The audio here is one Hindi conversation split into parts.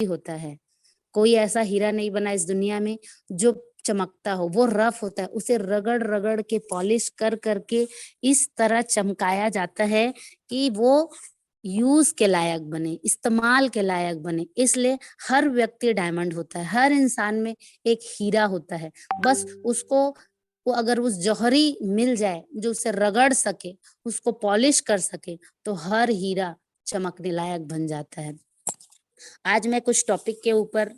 होता है। कोई ऐसा हीरा नहीं बना इस दुनिया में जो चमकता हो, वो रफ होता है, उसे रगड़-रगड़ के पॉलिश कर कर के इस तरह चमकाया जाता है कि वो यूज़ के लायक बने, इस्तेमाल के लायक बने। इसलिए हर व्यक्ति डायमंड होता है, हर इंसान में एक हीरा होता है। बस उसको वो अगर उस जौहरी मिल जाए जो उसे रगड़ सके, उसको पॉलिश कर सके, तो हर हीरा चमकने लायक बन जाता है। आज मैं कुछ टॉपिक के ऊपर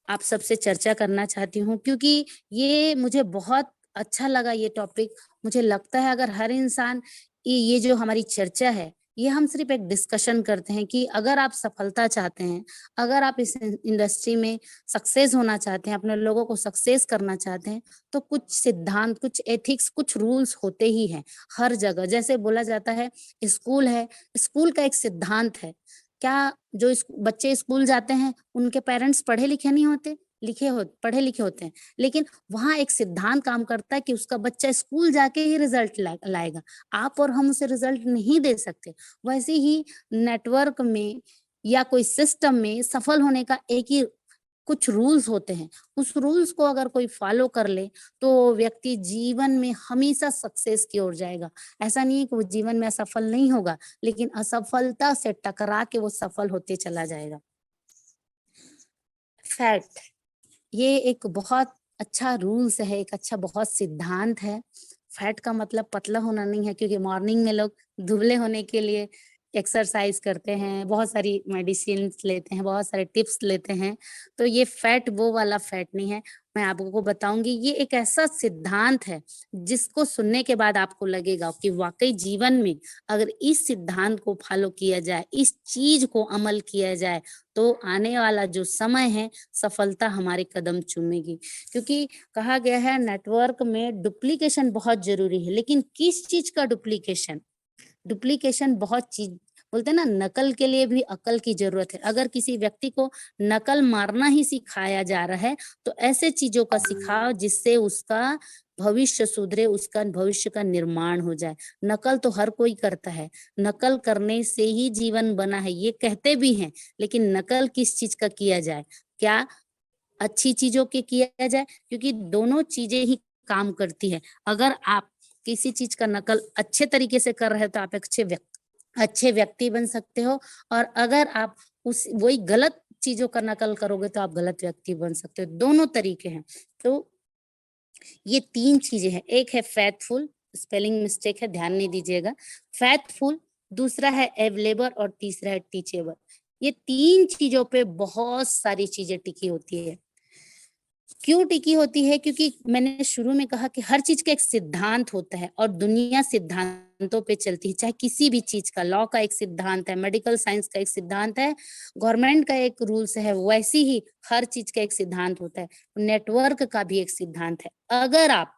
आप सबसे चर्चा करना चाहती हूँ क्योंकि ये मुझे बहुत अच्छा लगा ये टॉपिक। मुझे लगता है अगर हर इंसान ये जो हमारी चर्चा है, ये हम सिर्फ एक डिस्कशन करते हैं कि अगर आप सफलता चाहते हैं, अगर आप इस इंडस्ट्री में सक्सेस होना चाहते हैं, अपने लोगों को सक्सेस करना चाहते हैं, तो कुछ सिद्धांत, कुछ एथिक्स, कुछ रूल्स होते ही हैं हर जगह। जैसे बोला जाता है स्कूल है, स्कूल का एक सिद्धांत है। क्या जो बच्चे स्कूल जाते हैं उनके पेरेंट्स पढ़े लिखे नहीं होते, पढ़े लिखे होते हैं, लेकिन वहां एक सिद्धांत काम करता है कि उसका बच्चा स्कूल जाके ही रिजल्ट लाएगा। आप और हम उसे रिजल्ट नहीं दे सकते। वैसे ही नेटवर्क में या कोई सिस्टम में सफल होने का एक ही कुछ रूल्स होते हैं। उस रूल्स को अगर कोई फॉलो कर ले तो व्यक्ति जीवन में हमेशा सक्सेस की ओर जाएगा। ऐसा नहीं है कि वो जीवन में असफल नहीं होगा, लेकिन असफलता से टकरा के वो सफल होते चला जाएगा। फैक्ट, ये एक बहुत अच्छा रूल्स है, एक अच्छा बहुत सिद्धांत है। फैट का मतलब पतला होना नहीं है, क्योंकि मॉर्निंग में लोग दुबले होने के लिए एक्सरसाइज करते हैं, बहुत सारी मेडिसिन लेते हैं, बहुत सारे टिप्स लेते हैं। तो ये फैट वो वाला फैट नहीं है। मैं आपको बताऊंगी, ये एक ऐसा सिद्धांत है जिसको सुनने के बाद आपको लगेगा कि वाकई जीवन में अगर इस सिद्धांत को फॉलो किया जाए, इस चीज को अमल किया जाए, तो आने वाला जो समय है सफलता हमारे कदम चूमेगी। क्योंकि कहा गया है नेटवर्क में डुप्लीकेशन बहुत जरूरी है, लेकिन किस चीज का डुप्लीकेशन? डुप्लीकेशन बहुत चीज बोलते हैं ना, नकल के लिए भी अकल की जरूरत है। अगर किसी व्यक्ति को नकल मारना ही सिखाया जा रहा है, तो ऐसे चीजों का सिखाओ जिससे उसका भविष्य सुधरे, उसका भविष्य का निर्माण हो जाए। नकल तो हर कोई करता है, नकल करने से ही जीवन बना है ये कहते भी हैं, लेकिन नकल किस चीज का किया जाए? क्या अच्छी चीजों के किया जाए? क्योंकि दोनों चीजें ही काम करती है। अगर आप किसी चीज का नकल अच्छे तरीके से कर रहे हो तो आप अच्छे व्यक्ति बन सकते हो, और अगर आप उस वही गलत चीजों का नकल करोगे तो आप गलत व्यक्ति बन सकते हो। दोनों तरीके हैं। तो ये 3 चीजें हैं। एक है फेथफुल, स्पेलिंग मिस्टेक है, ध्यान नहीं दीजिएगा। फेथफुल, दूसरा है अवेलेबल और तीसरा है टीचेबल। ये 3 चीजों पे बहुत सारी चीजें टिकी होती है। क्यों टिकी होती है? क्योंकि मैंने शुरू में कहा कि हर चीज का एक सिद्धांत होता है और दुनिया सिद्धांतों पे चलती है। चाहे किसी भी चीज का, लॉ का एक सिद्धांत है, मेडिकल साइंस का एक सिद्धांत है, गवर्नमेंट का एक रूल्स है, वैसी ही हर चीज का एक सिद्धांत होता है। नेटवर्क का भी एक सिद्धांत है। अगर आप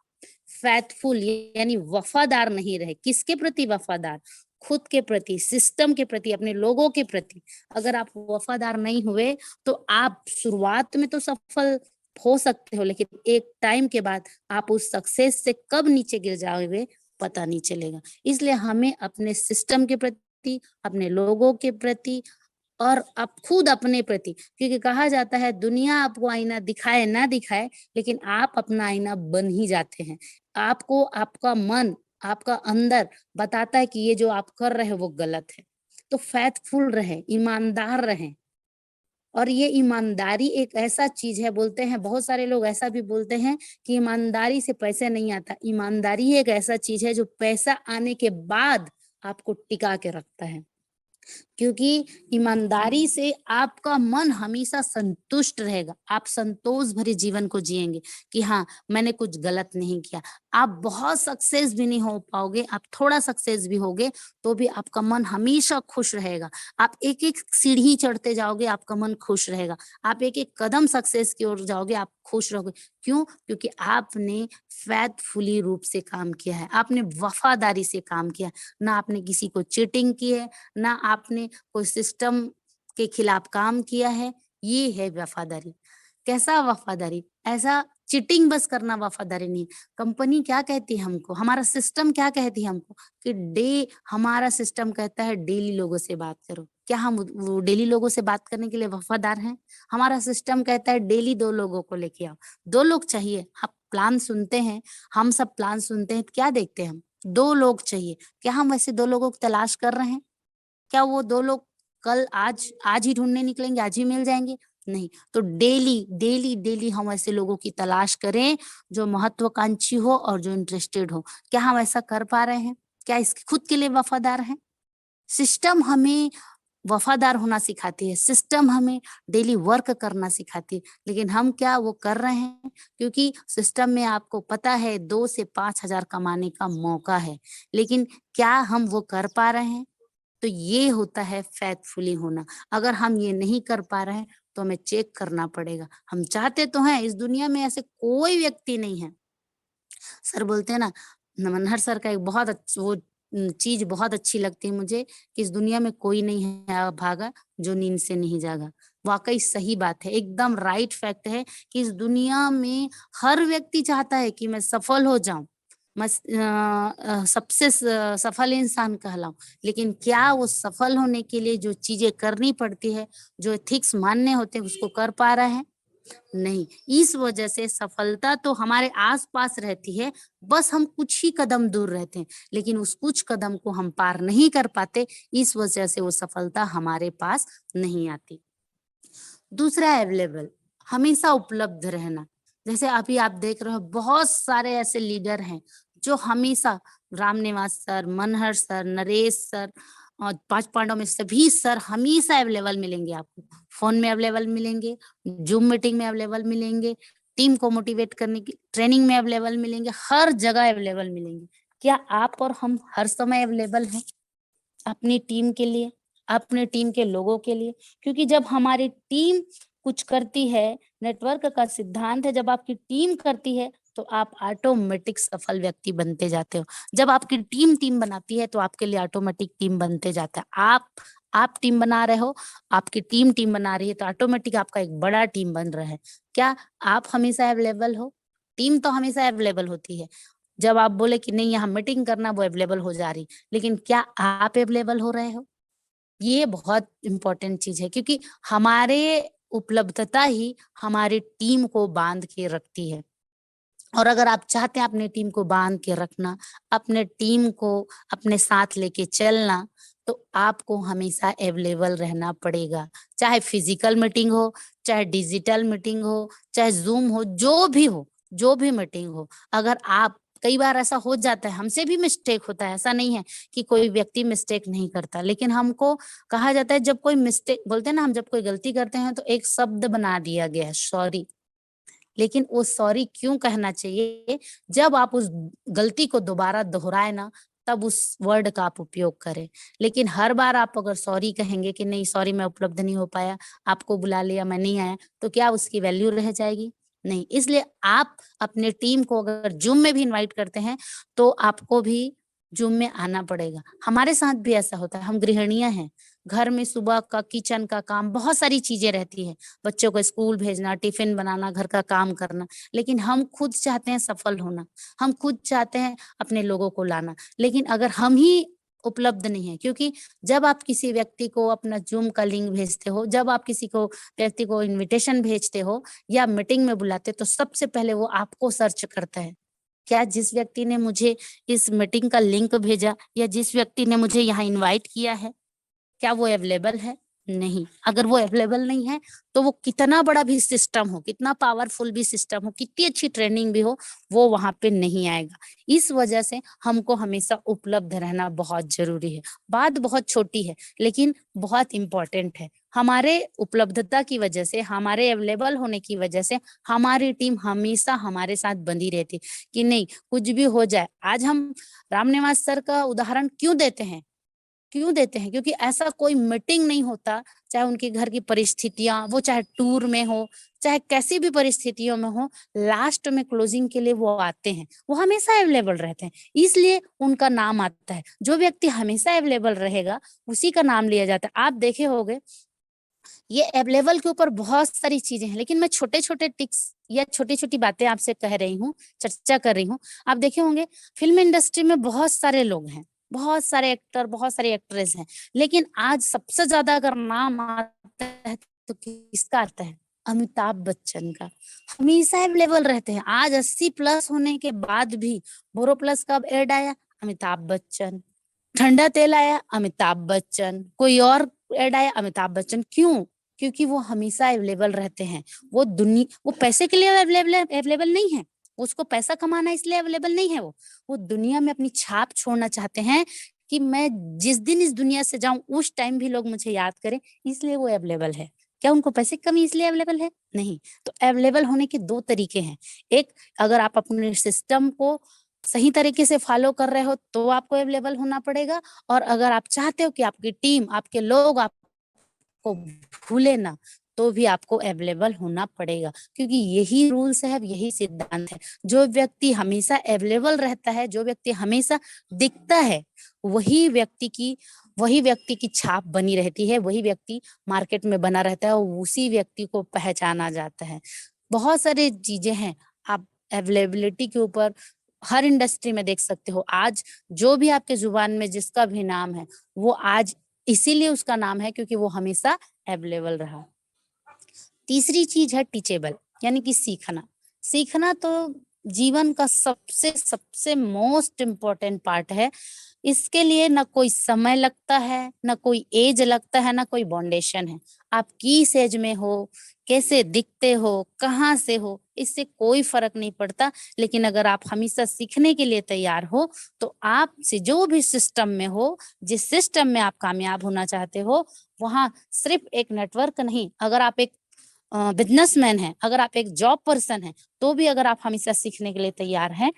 फैथफुल यानी वफादार नहीं रहे, किसके प्रति वफादार? खुद के प्रति, सिस्टम के प्रति, अपने लोगों के प्रति अगर आप वफादार नहीं हुए, तो आप शुरुआत में तो सफल हो सकते हो, लेकिन एक टाइम के बाद आप उस सक्सेस से कब नीचे गिर जाओगे पता नहीं चलेगा। इसलिए हमें अपने सिस्टम के प्रति, अपने लोगों के प्रति और आप खुद अपने प्रति, क्योंकि कहा जाता है दुनिया आपको आईना दिखाए ना दिखाए, लेकिन आप अपना आईना बन ही जाते हैं। आपको आपका मन, आपका अंदर बताता है कि ये जो आप कर रहे हो वो गलत है। तो फैथफुल रहे, ईमानदार रहें। और ये ईमानदारी एक ऐसा चीज है, बोलते हैं बहुत सारे लोग ऐसा भी बोलते हैं कि ईमानदारी से पैसे नहीं आता। ईमानदारी एक ऐसा चीज है जो पैसा आने के बाद आपको टिका के रखता है। क्योंकि ईमानदारी से आपका मन हमेशा संतुष्ट रहेगा। आप संतोष भरे जीवन को जिएंगे कि हाँ, मैंने कुछ गलत नहीं किया। आप बहुत सक्सेस भी नहीं हो पाओगे, आप थोड़ा सक्सेस भी होगे तो भी आपका मन हमेशा खुश रहेगा। आप एक एक सीढ़ी चढ़ते जाओगे, आपका मन खुश रहेगा। आप एक एक कदम सक्सेस की ओर जाओगे, आप खुश रहोगे। क्यों? क्योंकि आपने फैथफुली रूप से काम किया है, आपने वफादारी से काम किया। ना आपने किसी को चीटिंग की है, ना आपने कोई सिस्टम के खिलाफ काम किया है। ये है वफादारी। कैसा वफादारी? ऐसा चीटिंग बस करना वफादारी नहीं। कंपनी क्या कहती है हमको, हमारा सिस्टम क्या कहती है हमको कि हमारा सिस्टम कहता है डेली लोगों से बात करो। क्या हम वो डेली लोगों से बात करने के लिए वफादार हैं? हमारा सिस्टम कहता है डेली 2 लोगों को लेके आओ, 2 लोग चाहिए। आप प्लान सुनते हैं, हम सब प्लान सुनते हैं, क्या देखते हैं हम? 2 लोग चाहिए। क्या हम वैसे 2 लोगों की तलाश कर रहे हैं? क्या वो 2 लोग कल आज ही ढूँढने निकलेंगे, आज ही मिल जाएँगे? नहीं। तो डेली हम ऐसे लोगों की तलाश करें जो महत्वाकांक्षी हो और जो इंटरेस्टेड हो। क्या हम ऐसा कर पा रहे हैं? क्या इसके खुद के लिए वफादार हैं? सिस्टम हमें वफादार होना सिखाती है, सिस्टम हमें डेली वर्क करना सिखाती है, लेकिन हम क्या वो कर रहे हैं? क्योंकि सिस्टम में आपको पता है 2 से 5,000 कमाने का मौका है, लेकिन क्या हम वो कर पा रहे हैं? तो ये होता है फेथफुली होना। अगर हम ये नहीं कर पा रहे हैं, तो हमें चेक करना पड़ेगा। हम चाहते तो हैं, इस दुनिया में ऐसे कोई व्यक्ति नहीं है। सर बोलते हैं ना, मनहर सर का एक बहुत वो चीज़ बहुत अच्छी लगती है मुझे कि इस दुनिया में कोई नहीं है अभागा जो नींद से नहीं जागा। वाक़ई सही बात है, एकदम राइट फैक्ट है कि इस दुनिया में हर व्यक्ति चाहता है कि मैं सफल हो जाऊँ, मैं सबसे सफल इंसान कहलाऊँ। लेकिन क्या वो सफल होने के लिए जो चीज़ें करनी पड़ती है, जो एथिक्स मानने होते हैं, उसको कर पा रहा है? नहीं। इस वजह से सफलता तो हमारे आस-पास रहती है, बस हम कुछ ही कदम दूर रहते हैं, लेकिन उस कुछ कदम को हम पार नहीं कर पाते, इस वजह से वो सफलता हमारे पास नहीं आती। दूसरा अवेलेबल, हमेशा उपलब्ध रहना। जैसे अभी आप देख रहे हो बहुत सारे ऐसे लीडर हैं, जो हमेशा Ramniwas sir, Manhar sir, Naresh sir और 5 पांडव में सभी सर हमेशा अवेलेबल मिलेंगे आपको। फ़ोन में अवेलेबल मिलेंगे, ज़ूम मीटिंग में अवेलेबल मिलेंगे, टीम को मोटिवेट करने की ट्रेनिंग में अवेलेबल मिलेंगे, हर जगह अवेलेबल मिलेंगे। क्या आप और हम हर समय अवेलेबल हैं? अपनी टीम के लिए, अपने टीम के लोगों के लिए। क्योंकि जब हमारी टीम कुछ करती है, नेटवर्क का सिद्धांत है जब आपकी टीम करती है, तो आप ऑटोमेटिक सफल व्यक्ति बनते जाते हो। जब आपकी टीम बनाती है, तो आपके लिए ऑटोमेटिक टीम बनते जाता है। आप टीम बना रहे हो, आपकी टीम बना रही है, तो ऑटोमेटिक आपका एक बड़ा टीम बन रहा है। क्या आप हमेशा अवेलेबल हो? टीम तो हमेशा अवेलेबल होती है। जब आप बोले कि नहीं यहाँ मीटिंग करना, वो अवेलेबल हो जा रही। लेकिन क्या आप अवेलेबल हो रहे हो? ये बहुत इम्पोर्टेंट चीज़ है क्योंकि हमारे उपलब्धता ही हमारी टीम को बाँध के रखती है। और अगर आप चाहते हैं अपने टीम को बाँध के रखना, अपने टीम को अपने साथ लेके चलना, तो आपको हमेशा अवेलेबल रहना पड़ेगा। चाहे फिज़िकल मीटिंग हो, चाहे डिजिटल मीटिंग हो, चाहे ज़ूम हो, जो भी मीटिंग हो। अगर आप कई बार ऐसा हो जाता है, हमसे भी मिस्टेक होता है, ऐसा नहीं है कि कोई व्यक्ति मिस्टेक नहीं करता। लेकिन हमको कहा जाता है जब कोई मिस्टेक बोलते हैं ना हम जब कोई गलती करते हैं तो एक शब्द बना दिया गया है सॉरी। लेकिन वो सॉरी क्यों कहना चाहिए? जब आप उस गलती को दोबारा दोहराए ना, तब उस वर्ड का आप उपयोग करें। लेकिन हर बार आप अगर सॉरी कहेंगे कि नहीं सॉरी मैं उपलब्ध नहीं हो पाया, आपको बुला लिया मैं नहीं आया, तो क्या उसकी वैल्यू रह जाएगी? नहीं। इसलिए आप अपने टीम को अगर ज़ूम में भी इनवाइट करते हैं, तो आपको भी ज़ूम में आना पड़ेगा। हमारे साथ भी ऐसा होता है, हम गृहिणियाँ हैं, घर में सुबह का किचन का काम बहुत सारी चीज़ें रहती हैं। बच्चों को स्कूल भेजना, टिफ़िन बनाना, घर का काम करना, लेकिन हम खुद चाहते हैं सफल होना, हम खुद चाहते हैं अपने लोगों को लाना। लेकिन अगर हम ही उपलब्ध नहीं हैं क्योंकि जब आप किसी व्यक्ति को अपना ज़ूम का लिंक भेजते हो, जब आप किसी को व्यक्ति को इन्विटेशन भेजते हो या मीटिंग में बुलाते हो, तो सबसे पहले वो आपको सर्च करता है। क्या जिस व्यक्ति ने मुझे इस मीटिंग का लिंक भेजा या जिस व्यक्ति ने मुझे यहाँ इनवाइट किया है, क्या वो अवेलेबल है? नहीं। अगर वो अवेलेबल नहीं है, तो वो कितना बड़ा भी सिस्टम हो, कितना पावरफुल भी सिस्टम हो, कितनी अच्छी ट्रेनिंग भी हो, वो वहाँ पे नहीं आएगा। इस वजह से हमको हमेशा उपलब्ध रहना बहुत ज़रूरी है। बात बहुत छोटी है, लेकिन बहुत इम्पोर्टेंट है। हमारे उपलब्धता की वजह से, हमारे अवेलेबल होने की वजह से, हमारी टीम हमेशा हमारे साथ बंधी रहती है कि नहीं, कुछ भी हो जाए। आज हम रामनिवास सर का उदाहरण क्यों देते हैं? क्यों देते हैं? क्योंकि ऐसा कोई मीटिंग नहीं होता, चाहे उनके घर की परिस्थितियाँ, वो चाहे टूर में हो, चाहे कैसी भी परिस्थितियों में हो, लास्ट में क्लोजिंग के लिए वो आते हैं। वो हमेशा अवेलेबल रहते हैं, इसलिए उनका नाम आता है। जो व्यक्ति हमेशा अवेलेबल रहेगा, उसी का नाम लिया जाता है। आप देखे होंगे, ये अवेलेबल के ऊपर बहुत सारी चीज़ें हैं, लेकिन मैं छोटे-छोटे टिप्स या छोटी-छोटी बातें आपसे कह रही हूँ, चर्चा कर रही हूँ। आप देखे होंगे, फ़िल्म इंडस्ट्री में बहुत सारे लोग हैं। बहुत सारे एक्टर, बहुत सारे एक्ट्रेस हैं, लेकिन आज सबसे ज्यादा अगर नाम आता है तो किसका आता है? अमिताभ बच्चन का। हमेशा अवेलेबल रहते हैं। आज 80 प्लस होने के बाद भी बोरोप्लस का एड आया, अमिताभ बच्चन। ठंडा तेल आया, अमिताभ बच्चन। कोई और एड आया, अमिताभ बच्चन। क्यों? क्योंकि वो हमेशा अवेलेबल रहते हैं। वो पैसे के लिए अवेलेबल नहीं है, उसको पैसा कमाना इसलिए अवेलेबल नहीं है। वो दुनिया में अपनी छाप छोड़ना चाहते हैं कि मैं जिस दिन इस दुनिया से जाऊं उस टाइम भी लोग मुझे याद करें, इसलिए वो अवेलेबल है। क्या उनको पैसे की कमी इसलिए अवेलेबल है? नहीं। तो अवेलेबल होने के दो तरीके हैं। एक, अगर आप अपने सिस्टम को सही तरीके से फॉलो कर रहे हो तो आपको अवेलेबल होना पड़ेगा, और अगर आप चाहते हो कि आपकी टीम, आपके लोग आपको भूले ना, तो भी आपको अवेलेबल होना पड़ेगा, क्योंकि यही रूल्स है, यही सिद्धांत है। जो व्यक्ति हमेशा अवेलेबल रहता है, जो व्यक्ति हमेशा दिखता है, वही व्यक्ति की छाप बनी रहती है, वही व्यक्ति मार्केट में बना रहता है, और उसी व्यक्ति को पहचाना जाता है। बहुत सारी चीजें हैं, आप अवेलेबिलिटी के ऊपर हर इंडस्ट्री में देख सकते हो। आज जो भी आपके जुबान में जिसका भी नाम है, वो आज इसीलिए उसका नाम है क्योंकि वो हमेशा अवेलेबल रहा। तीसरी चीज है टीचेबल, यानी कि सीखना। सीखना तो जीवन का सबसे सबसे मोस्ट इम्पोर्टेंट पार्ट है। इसके लिए ना कोई समय लगता है, ना कोई एज लगता है, ना कोई बाउंडेशन है। आप किस एज में हो, कैसे दिखते हो, कहाँ से हो, इससे कोई फर्क नहीं पड़ता। लेकिन अगर आप हमेशा सीखने के लिए तैयार हो, तो आप से जो भी सिस्टम में हो, जिस सिस्टम में आप कामयाब होना चाहते हो, वहां सिर्फ एक नेटवर्क नहीं, अगर आप एक बिजनेसमैन है, अगर आप एक जॉब पर्सन है, तो भी अगर आप हमेशा सीखने के लिए तैयार हैं,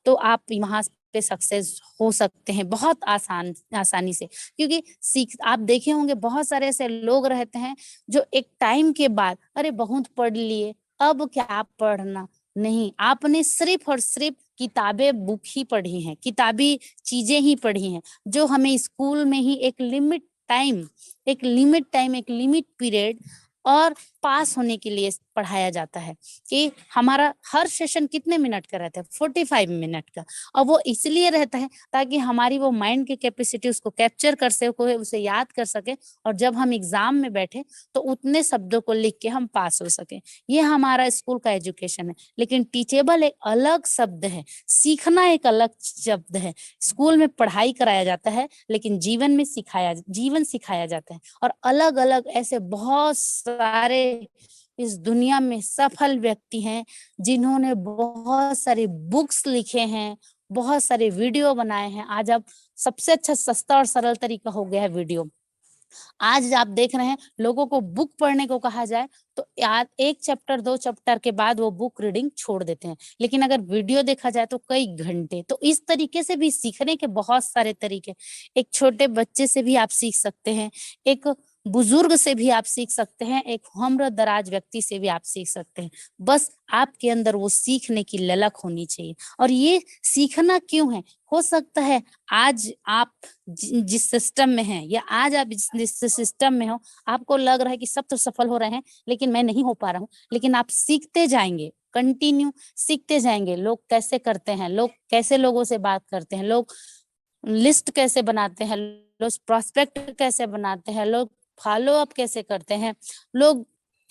तो आप वहां पे सक्सेस हो सकते हैं बहुत आसानी से। क्योंकि आप देखे होंगे बहुत सारे ऐसे लोग रहते हैं जो एक टाइम के बाद, अरे बहुत पढ़ लिए, अब क्या पढ़ना। नहीं, आपने सिर्फ और सिर्फ किताबें, बुक ही पढ़ी हैं, किताबी चीजें ही पढ़ी हैं, जो हमें स्कूल में ही एक लिमिट पीरियड और पास होने के लिए पढ़ाया जाता है कि हमारा हर सेशन कितने मिनट का रहता है, 45 मिनट का। और वो इसलिए रहता है ताकि हमारी वो माइंड की कैपेसिटी उसको कैप्चर कर सके, उसे याद कर सके, और जब हम एग्जाम में बैठे तो उतने शब्दों को लिख के हम पास हो सके। ये हमारा स्कूल का एजुकेशन है। लेकिन टीचेबल एक अलग शब्द है, सीखना एक अलग शब्द है। स्कूल में पढ़ाई कराया जाता है, लेकिन जीवन सिखाया जाता है। और अलग अलग ऐसे बहुत सारे इस दुनिया में सफल व्यक्ति हैं, जिन्होंने बहुत सारे बुक्स लिखे हैं, बहुत सारे वीडियो बनाए हैं। आज अब सबसे अच्छा, सस्ता और सरल तरीका हो गया है वीडियो। आज आप देख रहे हैं, लोगों को बुक पढ़ने को कहा जाए तो यार 1 चैप्टर 2 चैप्टर के बाद वो बुक रीडिंग छोड़ देते हैं, लेकिन अगर वीडियो देखा जाए तो कई घंटे। तो इस तरीके से भी सीखने के बहुत सारे तरीके, एक छोटे बच्चे से भी आप सीख सकते हैं, एक बुजुर्ग से भी आप सीख सकते हैं, एक उम्र दराज व्यक्ति से भी आप सीख सकते हैं। बस आपके अंदर वो सीखने की ललक होनी चाहिए। और ये सीखना क्यों है? हो सकता है आज आप जिस सिस्टम में हैं, या आज आप जिस सिस्टम में हो, आपको लग रहा है कि सब तो सफल हो रहे हैं लेकिन मैं नहीं हो पा रहा हूँ। लेकिन आप सीखते जाएंगे, कंटिन्यू सीखते जाएंगे। लोग कैसे करते हैं, लोग कैसे लोगों से बात करते हैं, लोग लिस्ट कैसे बनाते हैं, लोग प्रोस्पेक्ट कैसे बनाते हैं, लोग फॉलो अप कैसे करते हैं, लोग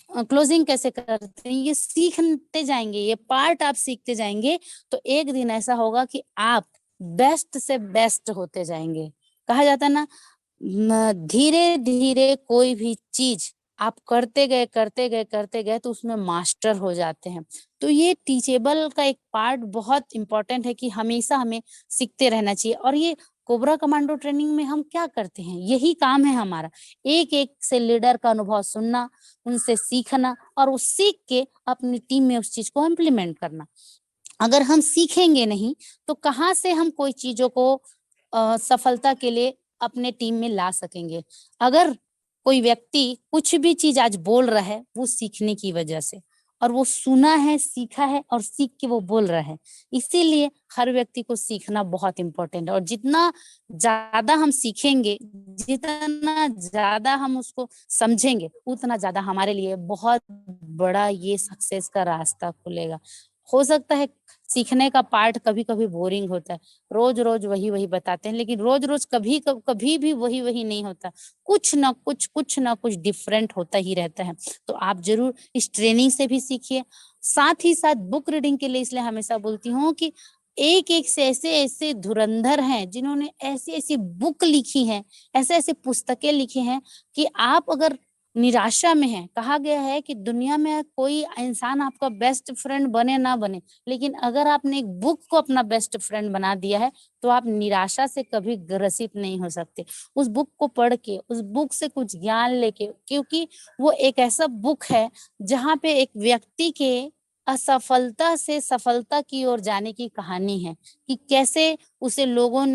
क्लोजिंग कैसे करते हैं, ये सीखते जाएंगे, ये पार्ट आप सीखते जाएंगे। तो एक दिन ऐसा होगा कि आप बेस्ट से बेस्ट होते जाएंगे। कहा जाता है ना, धीरे धीरे कोई भी चीज आप करते गए तो उसमें मास्टर हो जाते हैं। तो ये टीचेबल का एक पार्ट बहुत इंपॉर्टेंट है कि हमेशा हमें सीखते रहना चाहिए। और ये कोबरा कमांडो ट्रेनिंग में हम क्या करते हैं, यही काम है हमारा, एक एक से लीडर का अनुभव सुनना, उनसे सीखना, और वो सीख के अपनी टीम में उस चीज को इम्प्लीमेंट करना। अगर हम सीखेंगे नहीं तो कहाँ से हम कोई चीजों को सफलता के लिए अपने टीम में ला सकेंगे। अगर कोई व्यक्ति कुछ भी चीज आज बोल रहा है, वो सीखने की वजह से, और वो सुना है, सीखा है, और सीख के वो बोल रहा है। इसीलिए हर व्यक्ति को सीखना बहुत इंपॉर्टेंट है। और जितना ज्यादा हम सीखेंगे, जितना ज्यादा हम उसको समझेंगे, उतना ज्यादा हमारे लिए बहुत बड़ा ये सक्सेस का रास्ता खुलेगा। हो सकता है सीखने का पार्ट कभी-कभी बोरिंग होता है, रोज-रोज वही-वही बताते हैं, लेकिन रोज-रोज कभी भी वही-वही नहीं होता। कुछ ना कुछ डिफरेंट होता ही रहता है। तो आप ज़रूर इस ट्रेनिंग से भी सीखिए। साथ ही साथ बुक रीडिंग के लिए इसलिए हमेशा बोलती हूँ कि एक-एक से ऐसे-ऐसे धुरंधर हैं, जिन्होंने ऐसी-ऐसी बुक लिखी हैं, ऐसे-ऐसे पुस्तकें लिखी हैं कि आप अगर निराशा में हैं, कहा गया है कि दुनिया में कोई इंसान आपका बेस्ट फ्रेंड बने ना बने, लेकिन अगर आपने एक बुक को अपना बेस्ट फ्रेंड बना दिया है, तो आप निराशा से कभी ग्रसित नहीं हो सकते। उस बुक को पढ़ के, उस बुक से कुछ ज्ञान लेके, क्योंकि वो एक ऐसा बुक है, जहाँ पे एक व्यक्ति के असफलता से सफलता की ओर जाने की कहानी है, कि कैसे उसे लोगों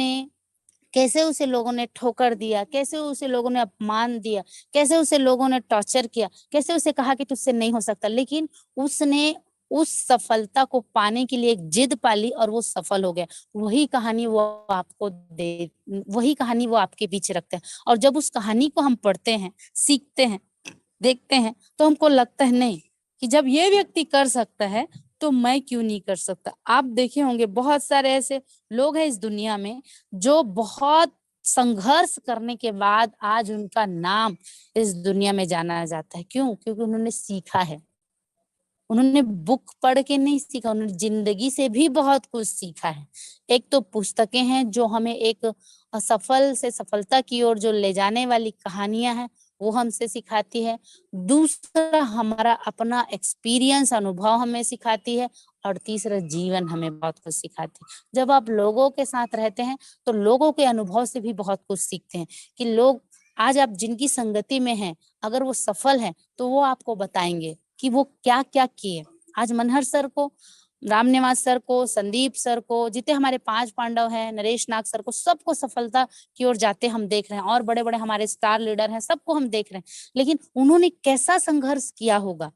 ने ठोकर दिया, कैसे उसे लोगों ने अपमान दिया, कैसे उसे लोगों ने टॉर्चर किया, कैसे उसे कहा कि तुझसे नहीं हो सकता, लेकिन उसने उस सफलता को पाने के लिए एक जिद पाली और वो सफल हो गया। वही कहानी वो आपको दे वही कहानी वो आपके बीच रखते हैं, और जब उस कहानी को हम पढ़ते हैं, सीखते हैं, देखते हैं, तो हमको लगता है नहीं, कि जब ये व्यक्ति कर सकता है, तो मैं क्यों नहीं कर सकता? आप देखे होंगे बहुत सारे ऐसे लोग हैं इस दुनिया में, जो बहुत संघर्ष करने के बाद आज उनका नाम इस दुनिया में जाना जाता है। क्यों? क्योंकि उन्होंने सीखा है। उन्होंने बुक पढ़ के नहीं सीखा, उन्होंने ज़िंदगी से भी बहुत कुछ सीखा है। एक तो पुस्तकें हैं जो हमें एक असफल से सफलता की ओर जो ले जाने वाली कहानियाँ हैं, वो हमसे सिखाती है। दूसरा हमारा अपना एक्सपीरियंस अनुभव हमें सिखाती है, और तीसरा जीवन हमें बहुत कुछ सिखाती है। जब आप लोगों के साथ रहते हैं, तो लोगों के अनुभव से भी बहुत कुछ सीखते हैं, कि लोग आज आप जिनकी संगति में हैं, अगर वो सफल हैं, तो वो आपको बताएँगे कि वो क्या-क्या किए। आज मनहर सर को, रामनिवास सर को, संदीप सर को, जितने हमारे 5 पांडव हैं, नरेश नाग सर को, सबको सफलता की ओर जाते हम देख रहे हैं, और बड़े-बड़े हमारे स्टार लीडर हैं, सबको हम देख रहे हैं। लेकिन उन्होंने कैसा संघर्ष किया होगा?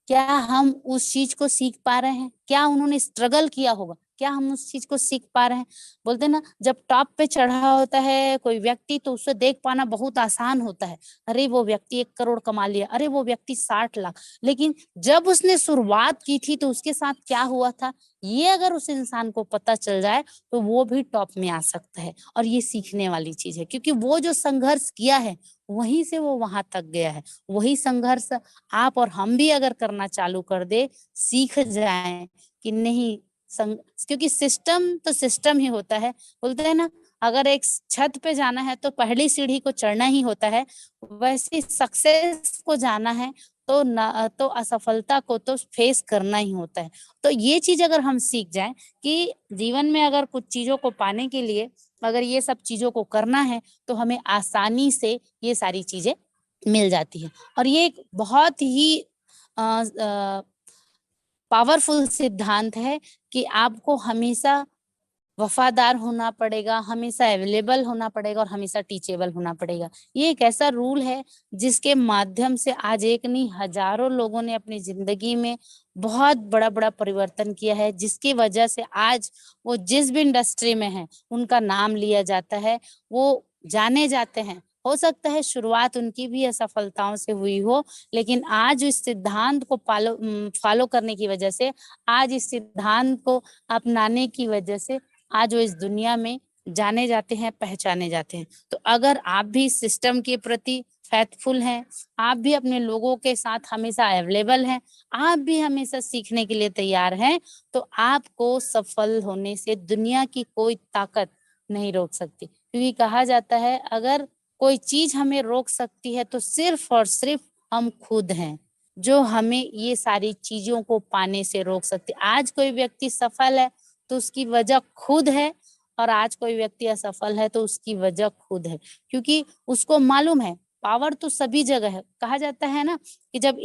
क्या हम उस चीज़ को सीख पा रहे हैं? क्या उन्होंने स्ट्रगल किया होगा? क्या हम उस चीज़ को सीख पा रहे हैं? बोलते हैं ना, जब टॉप पे चढ़ा होता है कोई व्यक्ति, तो उसे देख पाना बहुत आसान होता है। अरे वो व्यक्ति 1 करोड़ कमा लिया, अरे वो व्यक्ति 60 लाख। लेकिन जब उसने शुरुआत की थी, तो उसके साथ क्या हुआ था? ये अगर उस इंसान को पता चल जाए, तो वो भी टॉप में आ सकता है, और ये सीखने वाली चीज़ है, क्योंकि वो जो संघर्ष किया है, वहीं से वो वहाँ तक गया है। वही संघर्ष आप और हम भी अगर करना चालू कर दे, सीख जाएँ कि नहीं, संग क्योंकि सिस्टम तो सिस्टम ही होता है। बोलते हैं ना, अगर एक छत पे जाना है तो पहली सीढ़ी को चढ़ना ही होता है, वैसे सक्सेस को जाना है तो असफलता को तो फेस करना ही होता है। तो ये चीज़ अगर हम सीख जाएँ कि जीवन में अगर कुछ चीज़ों को पाने के लिए अगर ये सब चीज़ों को करना है, तो हमें आसानी से ये सारी चीज़ें मिल जाती हैं। और ये एक बहुत ही पावरफुल सिद्धांत है कि आपको हमेशा वफ़ादार होना पड़ेगा, हमेशा अवेलेबल होना पड़ेगा, और हमेशा टीचेबल होना पड़ेगा। ये एक ऐसा रूल है, जिसके माध्यम से आज एक नहीं हज़ारों लोगों ने अपनी ज़िंदगी में बहुत बड़ा-बड़ा परिवर्तन किया है, जिसकी वजह से आज वो जिस भी इंडस्ट्री में हैं, उनका नाम लिया जाता है, वो जाने जाते हैं। हो सकता है शुरुआत उनकी भी असफलताओं से हुई हो, लेकिन आज इस सिद्धांत को फ़ॉलो करने की वजह से, आज इस सिद्धांत को अपनाने की वजह से, आज वो इस दुनिया में जाने जाते हैं, पहचाने जाते हैं। तो अगर आप भी इस सिस्टम के प्रति फ़ेथफुल हैं, आप भी अपने लोगों के साथ हमेशा अवेलेबल हैं, आप भी हमेशा सीखने के लिए तैयार हैं, तो आपको सफल होने से दुनिया की कोई ताकत नहीं रोक सकती। क्योंकि कहा जाता है, अगर कोई चीज़ हमें रोक सकती है, तो सिर्फ़ और सिर्फ़ हम खुद हैं, जो हमें ये सारी चीज़ों को पाने से रोक सकती है। आज कोई व्यक्ति सफल है, तो उसकी वजह खुद है, और आज कोई व्यक्ति असफल है, तो उसकी वजह खुद है। क्योंकि उसको मालूम है, पावर तो सभी जगह है। कहा जाता है ना, कि जब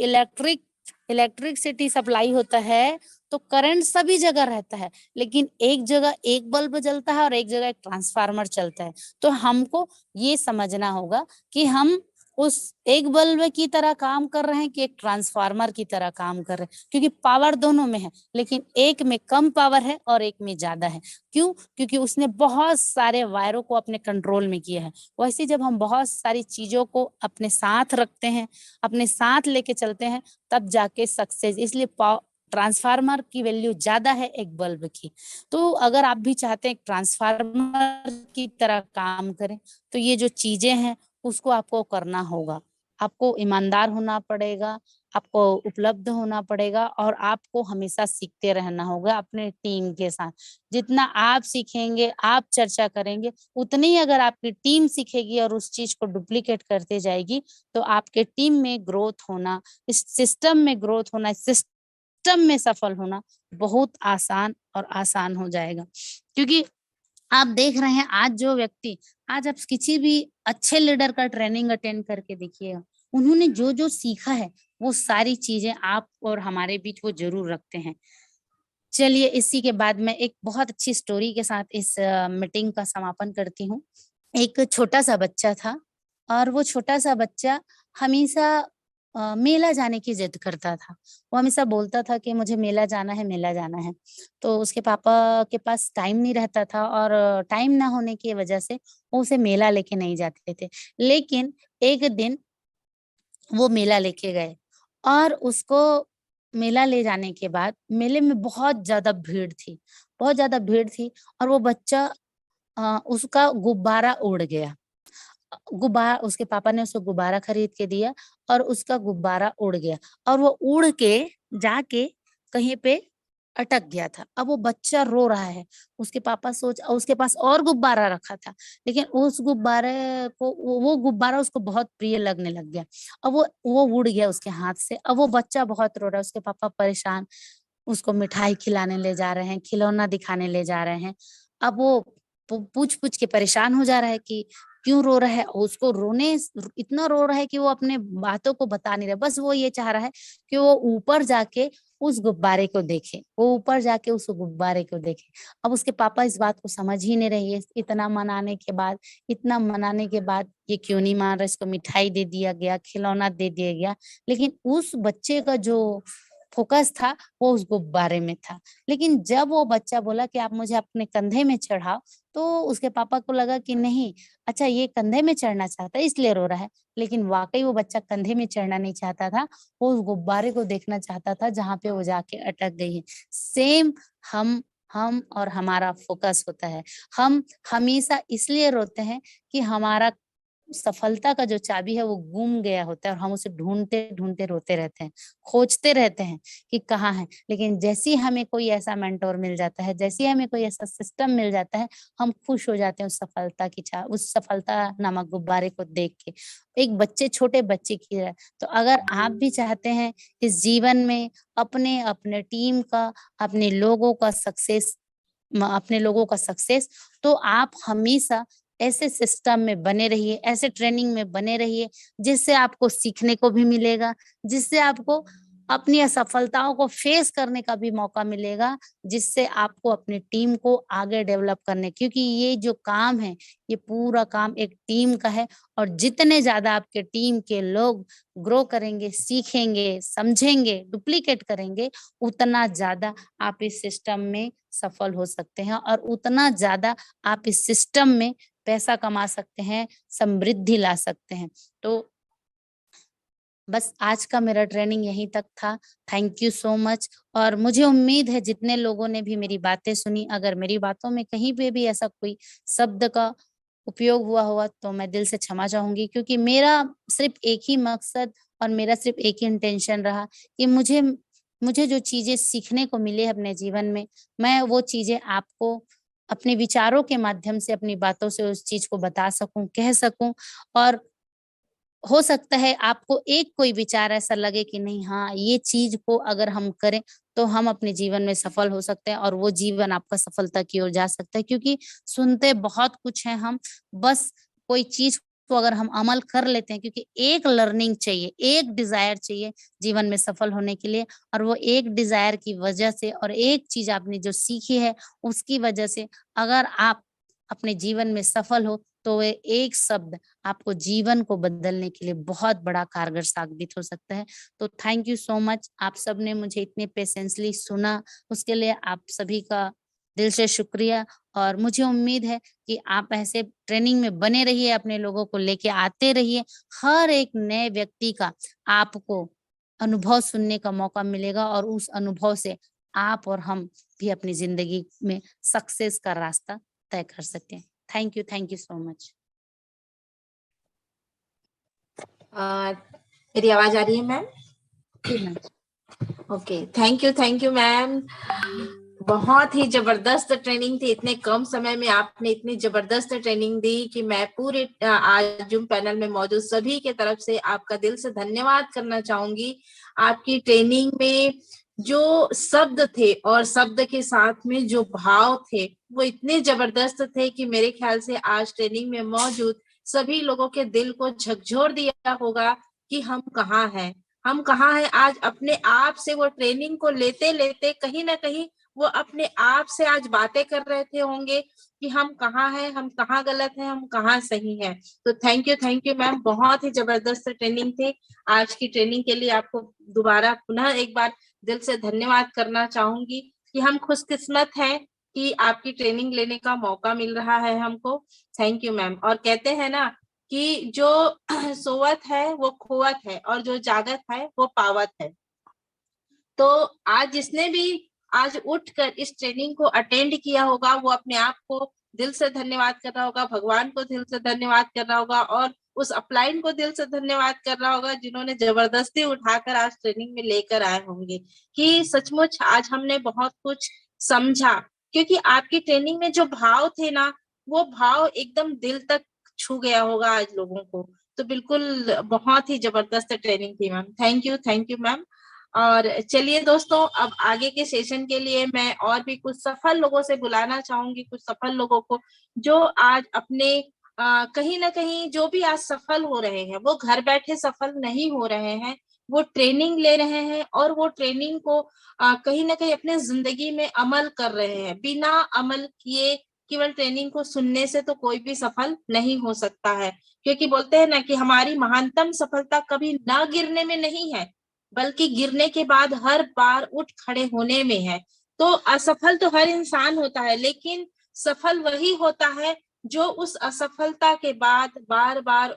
इलेक्ट्रिसिटी सप्लाई होता है, तो करंट सभी जगह रहता है, लेकिन एक जगह एक बल्ब जलता है और एक जगह एक ट्रांसफार्मर चलता है। तो हमको ये समझना होगा कि हम उस एक बल्ब की तरह काम कर रहे हैं कि एक ट्रांसफार्मर की तरह काम कर रहे हैं, क्योंकि पावर दोनों में है, लेकिन एक में कम पावर है और एक में ज़्यादा है। क्यों? क्योंकि उसने बहुत सारे वायरों को अपने कंट्रोल में किया है। वैसे जब हम बहुत सारी चीज़ों को अपने साथ रखते हैं, अपने साथ लेके चलते हैं, तब जाके सक्सेस, इसलिए ट्रांसफार्मर की वैल्यू ज़्यादा है एक बल्ब की। तो अगर आप भी चाहते हैं एक ट्रांसफार्मर की तरह काम करें, तो ये जो चीज़ें हैं उसको आपको करना होगा। आपको ईमानदार होना पड़ेगा, आपको उपलब्ध होना पड़ेगा और आपको हमेशा सीखते रहना होगा अपने टीम के साथ। जितना आप सीखेंगे, आप चर्चा करेंगे, उतनी ही अगर आपकी टीम सीखेगी और उस चीज़ को डुप्लिकेट करते जाएगी, तो आपके टीम में ग्रोथ होना, इस सिस्टम में ग्रोथ होना, इस सिस्टम में सफल होना बहुत आसान और आसान हो जाएगा। क्योंकि आप देख रहे हैं आज आप किसी भी अच्छे लीडर का ट्रेनिंग अटेंड करके देखिएगा, उन्होंने जो-जो सीखा है, वो सारी चीज़ें आप और हमारे बीच वो ज़रूर रखते हैं। चलिए इसी के बाद मैं एक बहुत अच्छी स्टोरी के साथ इस मीटिंग का समापन करती हूँ। एक छोटा-सा बच्चा था और वो छोटा-सा बच्चा हमेशा मेला जाने की ज़िद करता था। वो हमेशा बोलता था कि मुझे मेला जाना है, मेला जाना है। तो उसके पापा के पास टाइम नहीं रहता था और टाइम ना होने की वज़ह से वो उसे मेला लेके नहीं जाते थे। लेकिन एक दिन वो मेला लेके गए और उसको मेला ले जाने के बाद मेले में बहुत ज़्यादा भीड़ थी, बहुत ज़्यादा भीड़ थी और वो बच्चा उसका गुब्बारा उड़ गया। गुब्बा उसके पापा ने उसको गुब्बारा खरीद के दिया और उसका गुब्बारा उड़ गया और वो उड़ के जाके कहीं पे अटक गया था। अब वो बच्चा रो रहा है, उसके पापा सोच और उसके पास और गुब्बारा रखा था, लेकिन उस गुब्बारे को वो गुब्बारा उसको बहुत प्रिय लगने लग गया। अब वो उड़ गया उसके हाथ से, अब वो बच्चा बहुत रो रहा है, उसके पापा परेशान उसको मिठाई खिलाने ले जा रहे हैं, खिलौना दिखाने ले जा रहे हैं। अब वो पूछ-पूछ के परेशान हो जा रहा है कि क्यों रो रहा है? और उसको रोने स इतना रो रहा है कि वो अपने बातों को बता नहीं रहा। बस वो ये चाह रहा है कि वो ऊपर जाके उस गुब्बारे को देखे, वो ऊपर जाके उस गुब्बारे को देखे। अब उसके पापा इस बात को समझ ही नहीं रहे हैं, इतना मनाने के बाद ये क्यों नहीं मान रहा, इसको मिठाई दे दिया गया, खिलौना दे दिया गया, लेकिन उस बच्चे का जो फ़ोकस था वो उस गुब्बारे में था। लेकिन जब वो बच्चा बोला कि आप मुझे अपने कंधे में चढ़ाओ, तो उसके पापा को लगा कि नहीं, अच्छा ये कंधे में चढ़ना चाहता है इसलिए रो रहा है। लेकिन वाक़ई वो बच्चा कंधे में चढ़ना नहीं चाहता था, वो उस गुब्बारे को देखना चाहता था जहाँ पे वो जाके अटक गई है। सेम हम और हमारा फ़ोकस होता है। हम हमेशा इसलिए रोते हैं कि हमारा सफलता का जो चाबी है वो गुम गया होता है और हम उसे ढूँढते-ढूँढते रोते रहते हैं, खोजते रहते हैं कि कहाँ है। लेकिन जैसे ही हमें कोई ऐसा मेंटर मिल जाता है, जैसे ही हमें कोई ऐसा सिस्टम मिल जाता है, हम खुश हो जाते हैं उस सफलता नामक गुब्बारे को देख के। एक छोटे बच्चे की तरह। तो अगर आप भी चाहते हैं इस जीवन में अपने टीम का, अपने लोगों का सक्सेस, तो आप हमेशा ऐसे सिस्टम में बने रहिए, ऐसे ट्रेनिंग में बने रहिए, जिससे आपको सीखने को भी मिलेगा, जिससे आपको अपनी असफलताओं को फेस करने का भी मौका मिलेगा, जिससे आपको अपनी टीम को आगे डेवलप करने क्योंकि ये जो काम है, ये पूरा काम एक टीम का है और जितने ज़्यादा आपके टीम के लोग ग्रो करेंगे, सीखेंगे, समझेंगे, डुप्लीकेट करेंगे, उतना ज़्यादा आप इस सिस्टम में सफल हो सकते हैं और उतना ज़्यादा आप इस सिस्टम में पैसा कमा सकते हैं, समृद्धि ला सकते हैं। तो बस आज का मेरा ट्रेनिंग यहीं तक था। थैंक यू सो मच और मुझे उम्मीद है जितने लोगों ने भी मेरी बातें सुनी, अगर मेरी बातों में कहीं पे भी ऐसा कोई शब्द का उपयोग हुआ होगा तो मैं दिल से क्षमा चाहूँगी क्योंकि मेरा सिर्फ़ एक ही मकसद और मेरा सिर्फ़ एक ही इंटेंशन रहा कि मुझे जो चीज़ें सीखने को मिली है अपने जीवन में, मैं वो चीज़ें आपको अपने विचारों के माध्यम से, अपनी बातों से उस चीज़ को बता सकूँ, कह सकूँ और हो सकता है आपको एक कोई विचार ऐसा लगे कि नहीं हाँ, ये चीज़ को अगर हम करें, तो हम अपने जीवन में सफल हो सकते हैं और वो जीवन आपका सफलता की ओर जा सकता है क्योंकि सुनते बहुत कुछ हैं हम, बस कोई चीज़ को अगर हम अमल कर लेते हैं क्योंकि एक लर्निंग चाहिए, एक डिज़ायर चाहिए जीवन में सफल होने के लिए और वो एक डिज़ायर की वजह से और एक चीज़ आपने जो सीखी है, उसकी वजह से अगर आप अपने जीवन में सफल हो, तो वे एक शब्द आपको जीवन को बदलने के लिए बहुत बड़ा कारगर साबित हो सकता है। तो थैंक यू सो मच आप सबने मुझे इतने पेशेंसली सुना, उसके लिए आप सभी का दिल से शुक्रिया और मुझे उम्मीद है कि आप ऐसे ट्रेनिंग में बने रहिए, अपने लोगों को लेके आते रहिए। हर एक नए व्यक्ति का आपको अनुभव सुनने का मौका मिलेगा और उस अनुभव से आप और हम भी अपनी ज़िंदगी में सक्सेस का रास्ता तय कर सकते हैं। Thank you so much. मेरी आवाज आ रही है मैम? जी ma'am. Okay, thank you ma'am. बहुत ही जबरदस्त ट्रेनिंग थी। इतने कम समय में आपने इतनी जबरदस्त ट्रेनिंग दी कि मैं पूरे आज जूम पैनल में मौजूद सभी के तरफ से आपका दिल से धन्यवाद करना चाहूंगी। आपकी ट्रेनिंग में जो शब्द थे और शब्द के साथ में जो भाव थे वो इतने जबरदस्त थे कि मेरे ख्याल से आज ट्रेनिंग में मौजूद सभी लोगों के दिल को झकझोर दिया होगा कि हम कहाँ हैं, हम कहाँ हैं। आज अपने आप से वो ट्रेनिंग को लेते लेते कहीं ना कहीं वो अपने आप से आज बातें कर रहे थे होंगे कि हम कहाँ हैं, हम कहाँ गलत हैं, हम कहाँ सही हैं। तो थैंक यू मैम, बहुत ही जबरदस्त ट्रेनिंग थी। आज की ट्रेनिंग के लिए आपको दोबारा पुनः एक बार दिल से धन्यवाद करना चाहूंगी कि हम खुशकिस्मत हैं कि आपकी ट्रेनिंग लेने का मौका मिल रहा है हमको। Thank you ma'am. और कहते हैं ना कि जो सोवत है वो खोवत है और जो जागत है वो पावत है। तो आज जिसने भी आज उठकर इस ट्रेनिंग को अटेंड किया होगा वो अपने आप को दिल से धन्यवाद कर रहा होगा, भगवान को दिल से धन्यवाद कर रहा होगा और उस अपलाइन को दिल से धन्यवाद कर रहा होगा जिन्होंने जबरदस्ती उठाकर आज ट्रेनिंग में लेकर आए होंगे कि सचमुच आज हमने बहुत कुछ समझा। क्योंकि आपकी ट्रेनिंग में जो भाव थे ना वो भाव एकदम दिल तक छू गया होगा आज लोगों को। तो बिल्कुल बहुत ही जबरदस्त ट्रेनिंग थी मैम। Thank you ma'am. और चलिए दोस्तों, अब आगे के सेशन के लिए मैं और भी कुछ सफल लोगों से बुलाना चाहूंगी, कुछ सफल लोगों को जो आज अपने कहीं ना कहीं जो भी आज सफल हो रहे हैं वो घर बैठे सफल नहीं हो रहे हैं, वो ट्रेनिंग ले रहे हैं और वो ट्रेनिंग को कहीं ना कहीं अपने जिंदगी में अमल कर रहे हैं। बिना अमल किए केवल ट्रेनिंग को सुनने से तो कोई भी सफल नहीं हो सकता है। क्योंकि बोलते हैं ना कि हमारी महानतम सफलता कभी ना गिरने में नहीं है बल्कि गिरने के बाद हर बार उठ खड़े होने में है। तो असफल तो हर इंसान होता है लेकिन सफल वही होता है जो उस असफलता के बाद बार बार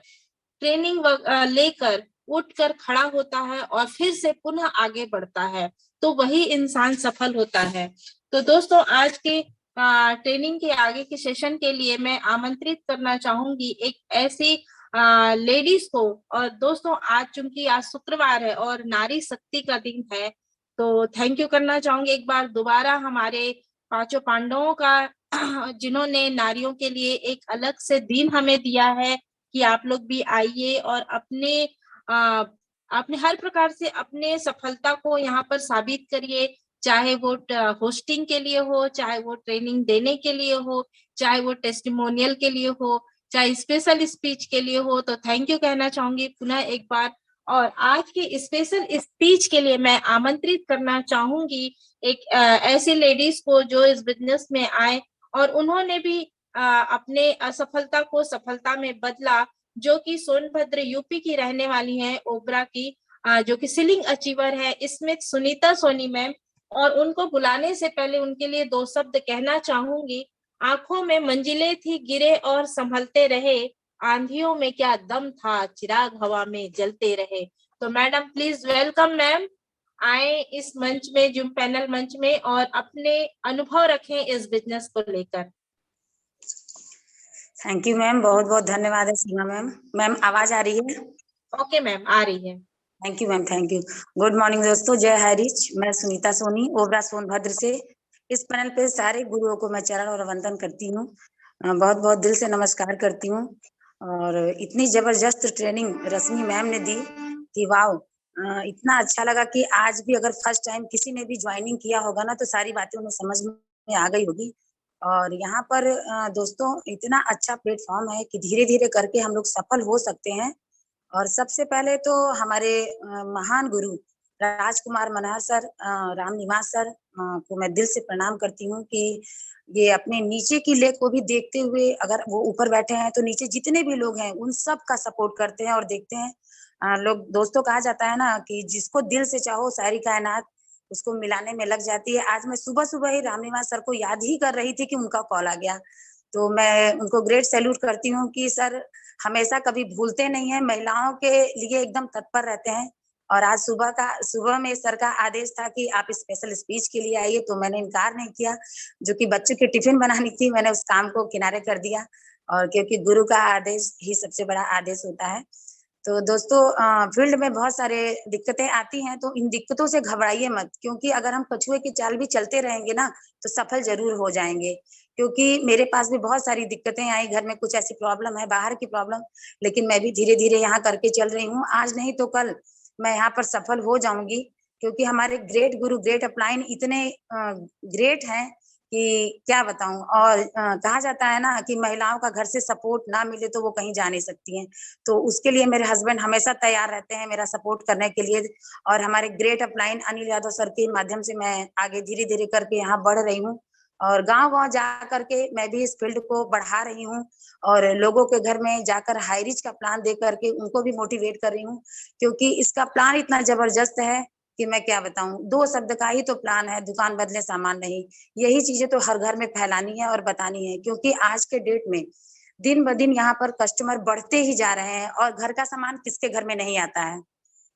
ट्रेनिंग लेकर उठकर खड़ा होता है और फिर से पुनः आगे बढ़ता है, तो वही इंसान सफल होता है। तो दोस्तों आज के ट्रेनिंग के आगे के सेशन के लिए मैं आमंत्रित करना चाहूंगी एक ऐसी लेडीज को। और दोस्तों आज चूंकि आज शुक्रवार है और नारी शक्ति का दिन है तो थैंक यू करना चाहूंगी एक बार दोबारा हमारे पांचों पांडवों का जिन्होंने नारियों के लिए एक अलग से दिन हमें दिया है कि आप लोग भी आइए और अपने हर प्रकार से अपने सफलता को यहाँ पर साबित करिए, चाहे वो होस्टिंग के लिए हो, चाहे वो ट्रेनिंग देने के लिए हो, चाहे वो टेस्टिमोनियल के लिए हो, चाहे स्पेशल स्पीच के लिए हो। तो थैंक यू कहना चाहूंगी पुनः एक बार। और आज की स्पेशल स्पीच के लिए मैं आमंत्रित करना चाहूंगी एक ऐसी लेडीज को जो इस बिजनेस में आए और उन्होंने भी अपने असफलता को सफलता में बदला, जो कि सोनभद्र यूपी की रहने वाली है, ओबरा की, जो कि सीलिंग अचीवर है स्मिथ सुनीता सोनी मैम। और उनको बुलाने से पहले उनके लिए दो शब्द कहना चाहूंगी। आंखों में मंजिलें थी गिरे और संभलते रहे, आंधियों में क्या दम था चिराग हवा में जलते रहे। तो मैडम प्लीज वेलकम मैम, आए इस मंच में, जूम पैनल मंच में, और अपने अनुभव रखें इस बिजनेस को लेकर। थैंक यू मैम, बहुत बहुत धन्यवाद है सीमा मैम। मैम आवाज आ रही है? ओके मैम, आ रही है। Thank you ma'am, thank you. Good morning दोस्तों, जय हरिच। मैं सुनीता सोनी ओबरा सोनभद्र से इस पैनल पे सारे गुरुओं को मैं चरण और वंदन करती हूँ, बहुत बहुत दिल से नमस्कार करती हूँ। और इतनी जबरदस्त ट्रेनिंग रश्मि मैम ने दी कि वाओ, इतना अच्छा लगा कि आज भी अगर फर्स्ट टाइम किसी ने भी ज्वाइनिंग किया होगा ना तो सारी बातें उन्हें समझ में आ गई होगी। और यहाँ पर दोस्तों इतना अच्छा प्लेटफॉर्म है कि धीरे धीरे करके हम लोग सफल हो सकते हैं। और सबसे पहले तो हमारे महान गुरु राजकुमार मनहर सर, राम निवास सर को मैं दिल से प्रणाम करती हूँ कि ये अपने नीचे की लेख को भी देखते हुए, अगर वो ऊपर बैठे हैं तो नीचे जितने भी लोग हैं उन सब का सपोर्ट करते हैं और देखते हैं। लोग दोस्तों कहा जाता है ना कि जिसको दिल से चाहो सारी कायनात उसको मिलाने में लग जाती है। आज मैं सुबह सुबह ही राम निवास सर को याद ही कर रही थी कि उनका कॉल आ गया, तो मैं उनको ग्रेट सैल्यूट करती हूँ कि सर हमेशा कभी भूलते नहीं है, महिलाओं के लिए एकदम तत्पर रहते हैं। और आज सुबह में सर का आदेश था कि आप स्पेशल स्पीच के लिए आइए, तो मैंने इनकार नहीं किया। जो कि बच्चों की टिफिन बनानी थी, मैंने उस काम को किनारे कर दिया, और क्योंकि गुरु का आदेश ही सबसे बड़ा आदेश होता है। तो दोस्तों फील्ड में बहुत सारे दिक्कतें आती हैं, तो इन दिक्कतों से घबराइए मत, क्योंकि अगर हम कछुए की चाल भी चलते रहेंगे ना, तो सफल जरूर हो जाएंगे। क्योंकि मेरे पास भी बहुत सारी दिक्कतें आई, घर में कुछ ऐसी प्रॉब्लम है, बाहर की प्रॉब्लम, लेकिन मैं भी धीरे धीरे यहाँ करके चल रही हूँ। आज नहीं तो कल मैं यहाँ पर सफल हो जाऊंगी, क्योंकि हमारे ग्रेट गुरु, ग्रेट अपलाइन इतने ग्रेट हैं कि क्या बताऊं। और कहा जाता है ना कि महिलाओं का घर से सपोर्ट ना मिले तो वो कहीं जा नहीं सकती हैं। तो उसके लिए मेरे हस्बैंड हमेशा तैयार रहते हैं मेरा सपोर्ट करने के लिए, और हमारे great upline Anil Yadav sir के माध्यम से मैं आगे धीरे धीरे करके यहाँ बढ़ रही हूँ, और गांव-गांव जा करके मैं भी इस फील्ड को बढ़ा रही हूँ, और लोगों के घर में जाकर हाई रिच का प्लान दे करके उनको भी मोटिवेट कर रही हूँ, क्योंकि इसका प्लान इतना जबरदस्त है कि मैं क्या बताऊं। 2 शब्द का ही तो प्लान है, दुकान बदले सामान नहीं। यही चीजें तो हर घर में फैलानी है और बतानी है, क्योंकि आज के डेट में दिन ब दिन यहाँ पर कस्टमर बढ़ते ही जा रहे हैं, और घर का सामान किसके घर में नहीं आता है,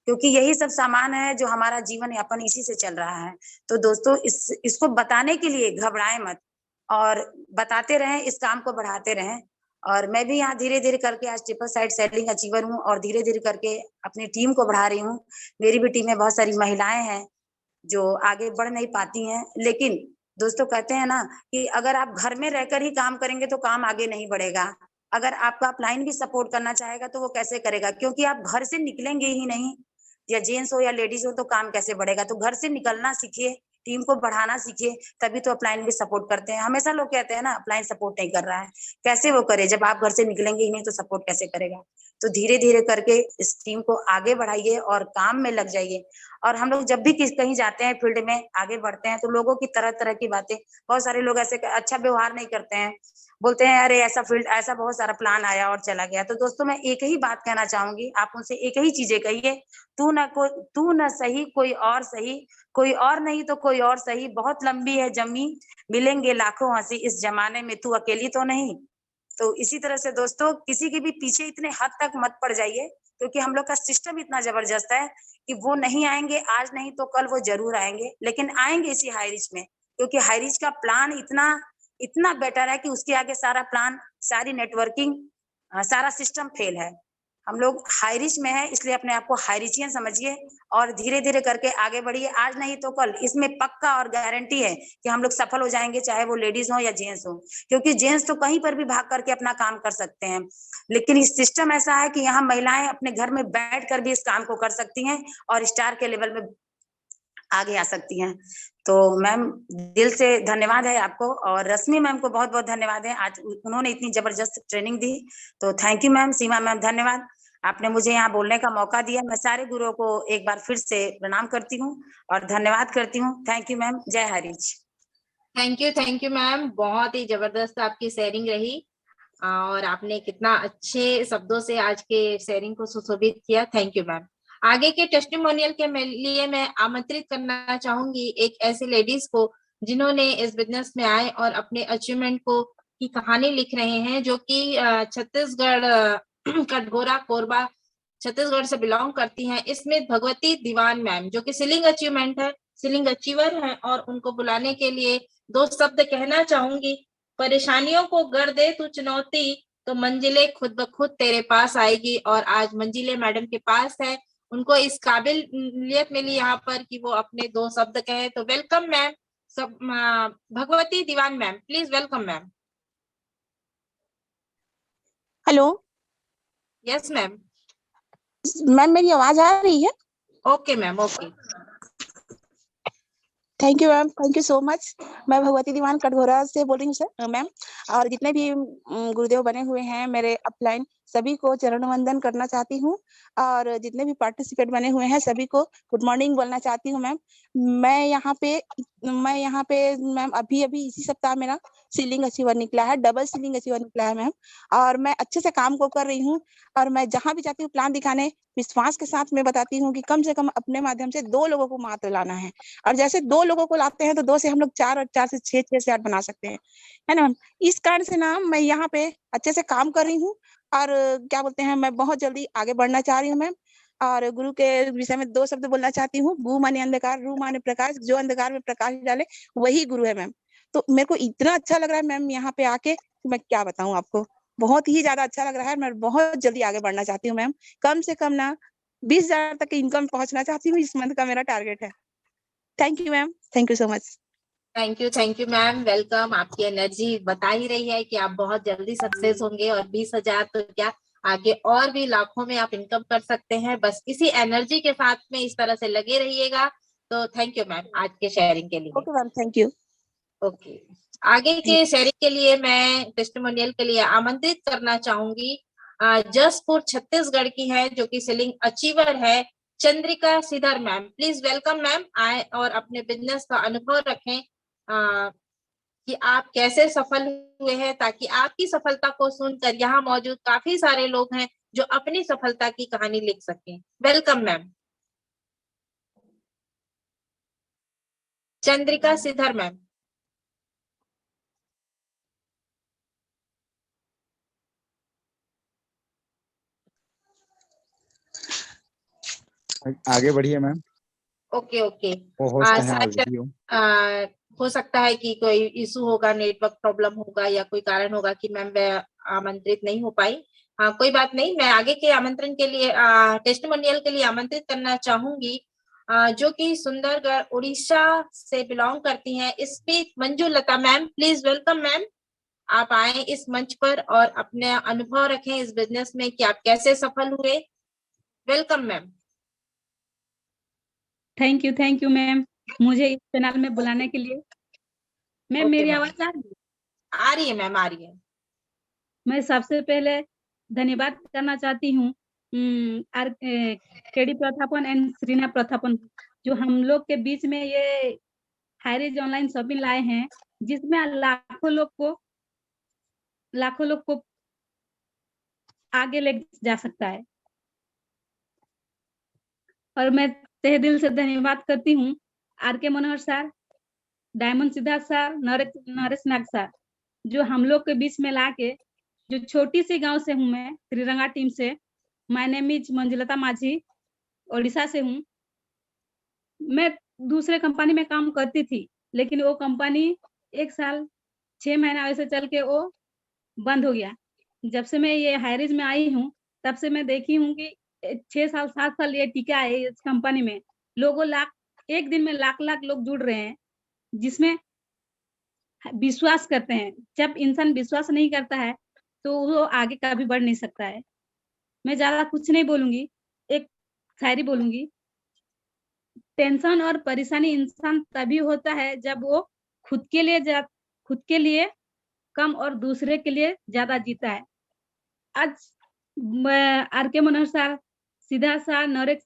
क्योंकि यही सब सामान है जो हमारा जीवन यापन इसी से चल रहा है। तो दोस्तों इसको बताने के लिए घबराएं मत, और बताते रहें, इस काम को बढ़ाते रहें। और मैं भी यहाँ धीरे धीरे करके आज ट्रिपल साइड सेलिंग अचीवर हूँ, और धीरे धीरे करके अपनी टीम को बढ़ा रही हूँ। मेरी भी टीम में बहुत सारी महिलाएं हैं जो आगे बढ़ नहीं पाती हैं, लेकिन दोस्तों कहते हैं ना कि अगर आप घर में रहकर ही काम करेंगे तो काम आगे नहीं बढ़ेगा। अगर आपका अपलाइन भी सपोर्ट करना चाहेगा तो वो कैसे करेगा, क्योंकि आप घर से निकलेंगे ही नहीं, या जेंट्स हो या लेडीज हो, तो काम कैसे बढ़ेगा। तो घर से निकलना सीखिए, टीम को बढ़ाना सीखिए, तभी तो अपलाइन भी सपोर्ट करते हैं। हमेशा लोग कहते हैं ना अपलाइन सपोर्ट नहीं कर रहा है, कैसे वो करे, जब आप घर से निकलेंगे ही नहीं तो सपोर्ट कैसे करेगा। तो धीरे धीरे करके इस टीम को आगे बढ़ाइए और काम में लग जाइए। और हम लोग जब भी कहीं जाते हैं, फील्ड में आगे बढ़ते हैं, तो लोगों की तरह तरह की बातें, बहुत सारे लोग ऐसे अच्छा व्यवहार नहीं करते हैं, बोलते हैं अरे ऐसा फील्ड, ऐसा बहुत सारा प्लान आया और चला गया। तो दोस्तों मैं एक ही बात कहना चाहूंगी, आप उनसे एक ही चीजें कहिए, तू न सही कोई और सही, कोई और नहीं तो कोई और सही, बहुत लंबी है जमीन, मिलेंगे लाखों हंसी, इस जमाने में तू अकेली तो नहीं। तो इसी तरह से दोस्तों किसी के भी पीछे इतने हद तक मत पड़ जाइए, क्योंकि हम लोग का सिस्टम इतना जबरदस्त है कि वो नहीं आएंगे, आज नहीं तो कल वो जरूर आएंगे, लेकिन आएंगे इसी हाई रिच में, क्योंकि हाई रिच का प्लान इतना इतना बेटर है कि उसके आगे सारा प्लान, सारी नेटवर्किंग, सारा सिस्टम फेल है। हम लोग हाई रिच में है, इसलिए अपने आप को हाई रिचियन समझिए, और धीरे धीरे करके आगे बढ़िए। आज नहीं तो कल इसमें पक्का और गारंटी है कि हम लोग सफल हो जाएंगे, चाहे वो लेडीज हो या जेंट्स हो, क्योंकि जेंट्स तो कहीं पर भी भाग करके अपना काम कर सकते हैं, लेकिन इस सिस्टम ऐसा है कि यहाँ महिलाएं अपने घर में बैठ कर भी इस काम को कर सकती हैं और स्टार के लेवल में आगे आ सकती हैं। तो मैम दिल से धन्यवाद है आपको, और रश्मि मैम को बहुत बहुत धन्यवाद है, आज उन्होंने इतनी जबरदस्त ट्रेनिंग दी। तो thank you ma'am, Seema ma'am धन्यवाद, आपने मुझे यहाँ बोलने का मौका दिया। मैं सारे गुरुओं को एक बार फिर से प्रणाम करती हूँ और धन्यवाद करती हूँ। थैंक यू मैम, जय हरीश। थैंक यू मैम, बहुत ही जबरदस्त आपकी शेयरिंग रही, और आपने कितना अच्छे शब्दों से आज के शेयरिंग को सुशोभित किया। Thank you ma'am. आगे के टेस्टिमोनियल के लिए मैं आमंत्रित करना चाहूंगी एक ऐसी लेडीज को जिन्होंने इस बिजनेस में आए और अपने अचीवमेंट को की कहानी लिख रहे हैं, जो कि छत्तीसगढ़ कटघोरा कोरबा छत्तीसगढ़ से बिलोंग करती हैं। इसमें भगवती दीवान मैम, जो कि सीलिंग अचीवमेंट है, सीलिंग अचीवर है, और उनको बुलाने के लिए 2 शब्द कहना चाहूंगी। परेशानियों को गढ़ दे तू चुनौती, तो मंजिलें खुद ब खुद तेरे पास आएगी, और आज मंजिलें मैडम के पास है। उनको इस काबिलियत मिली यहाँ पर कि वो अपने 2 शब्द कहे। तो वेलकम मैम, सब Bhagwati Diwan ma'am, please welcome ma'am. Hello. Yes ma'am. Ma'am मेरी आवाज आ रही है? Okay ma'am, okay. Thank you ma'am, thank you so much. मैं भगवती दीवान कटघोरा से बोल रही हूँ सर मैम, और जितने भी गुरुदेव बने हुए हैं मेरे अपलाइन, सभी को चरण वंदन करना चाहती हूँ, और जितने भी पार्टिसिपेट बने हुए हैं सभी को गुड मॉर्निंग बोलना चाहती हूँ मैम। मैं यहाँ पे मैम अभी इसी सप्ताह मेरा सीलिंग अचीवर निकला है, डबल सीलिंग अचीवर निकला है मैम, और मैं अच्छे से काम को कर रही हूँ। और मैं जहाँ भी जाती हूँ प्लान दिखाने, विश्वास के साथ मैं बताती हूँ कि कम से कम अपने माध्यम से 2 लोगों को मात्र लाना है, और जैसे 2 लोगों को लाते हैं तो 2 से हम लोग 4 और 4 से 6, 6 से 8 बना सकते हैं, है ना मैम। इस कारण से ना मैं यहाँ पे अच्छे से काम कर रही हूँ, और क्या बोलते हैं, मैं बहुत जल्दी आगे बढ़ना चाह रही हूँ मैम। और गुरु के विषय में 2 शब्द बोलना चाहती हूँ। गु माने अंधकार, रु माने प्रकाश, जो अंधकार में प्रकाश डाले वही गुरु है मैम। तो मेरे को इतना अच्छा लग रहा है मैम यहाँ पे आके, मैं क्या बताऊँ आपको। बहुत ही ज़्यादा अच्छा लग रहा है। मैं बहुत जल्दी आगे बढ़ना चाहती हूँ मैम। कम से कम ना 20,000 तक की इनकम पहुँचना चाहती हूँ, इस मंथ का मेरा टारगेट है। Thank you ma'am, thank you so much. Thank you ma'am, welcome. आपकी एनर्जी बता ही रही है कि आप बहुत जल्दी सक्सेस होंगे, और 20,000 तो क्या, आगे और भी लाखों में आप इनकम कर सकते हैं। बस इसी एनर्जी के साथ में इस तरह से लगे रहिएगा। तो थैंक यू मैम आज के शेयरिंग के लिए। Okay ma'am, thank you. Okay, आगे के शेयरिंग के लिए मैं टेस्टिमोनियल के लिए आमंत्रित करना चाहूंगी। जसपुर छत्तीसगढ़ की है, जो कि सेलिंग अचीवर है, Chandrika Siddhar ma'am. Please welcome ma'am. आए और अपने बिजनेस का अनुभव रखें कि आप कैसे सफल हुए हैं, ताकि आपकी सफलता को सुनकर यहाँ मौजूद काफी सारे लोग हैं जो अपनी सफलता की कहानी लिख सकें। Welcome ma'am. Chandrika Siddhar ma'am. आगे बढ़िए मैम। ओके ओके, वो होस्ट है शायद हो सकता है कि कोई इशू होगा, नेटवर्क प्रॉब्लम होगा, या कोई कारण होगा कि मैम वह आमंत्रित नहीं हो पाई। हाँ, कोई बात नहीं। मैं आगे के आमंत्रण के लिए टेस्टिमोनियल के लिए आमंत्रित करना चाहूंगी, जो कि सुंदरगढ़ उड़ीसा से बिलोंग करती हैं, speak Manjulata ma'am. Please welcome ma'am. आप आए इस मंच पर और अपने अनुभव रखें इस बिजनेस में कि आप कैसे सफल हुए। Welcome ma'am. Thank you ma'am, मुझे इस चैनल में बुलाने के लिए। मैम मेरी आवाज आ रही है मैम, आ रही है। मैं सबसे पहले धन्यवाद करना चाहती हूँ केडी प्रथापन एंड श्रीना प्रथापन, जो हम लोग के बीच में ये हाईरेज ऑनलाइन शॉपिंग लाए हैं, जिसमें लाखों लोग को आगे ले जा सकता है। और मैं तहे दिल से धन्यवाद करती हूँ R K. Manohar sir, Diamond Siddharth sir, Naresh Nag sir, जो हम लोग के बीच में लाके, जो छोटी सी गांव से हूँ मैं, त्रिरंगा टीम से। माय नेम इज मंजुलता माझी, ओडिशा से हूँ। मैं दूसरे कंपनी में काम करती थी, लेकिन वो कंपनी 1 साल 6 महीना वैसे चल के वो बंद हो गया। जब से मैं ये हाईरेज में आई हूँ, तब से मैं देखी हूँ कि 6 साल 7 साल ये टिका है इस कंपनी में। एक दिन में लाख लोग जुड़ रहे हैं, जिसमें विश्वास करते हैं। जब इंसान विश्वास नहीं करता है तो वो आगे कभी बढ़ नहीं सकता है। मैं ज्यादा कुछ नहीं बोलूंगी, एक शायरी बोलूंगी। टेंशन और परेशानी इंसान तभी होता है जब वो खुद के लिए कम और दूसरे के लिए ज्यादा जीता है। आज R K. Manohar sir, Siddharth sir, Naresh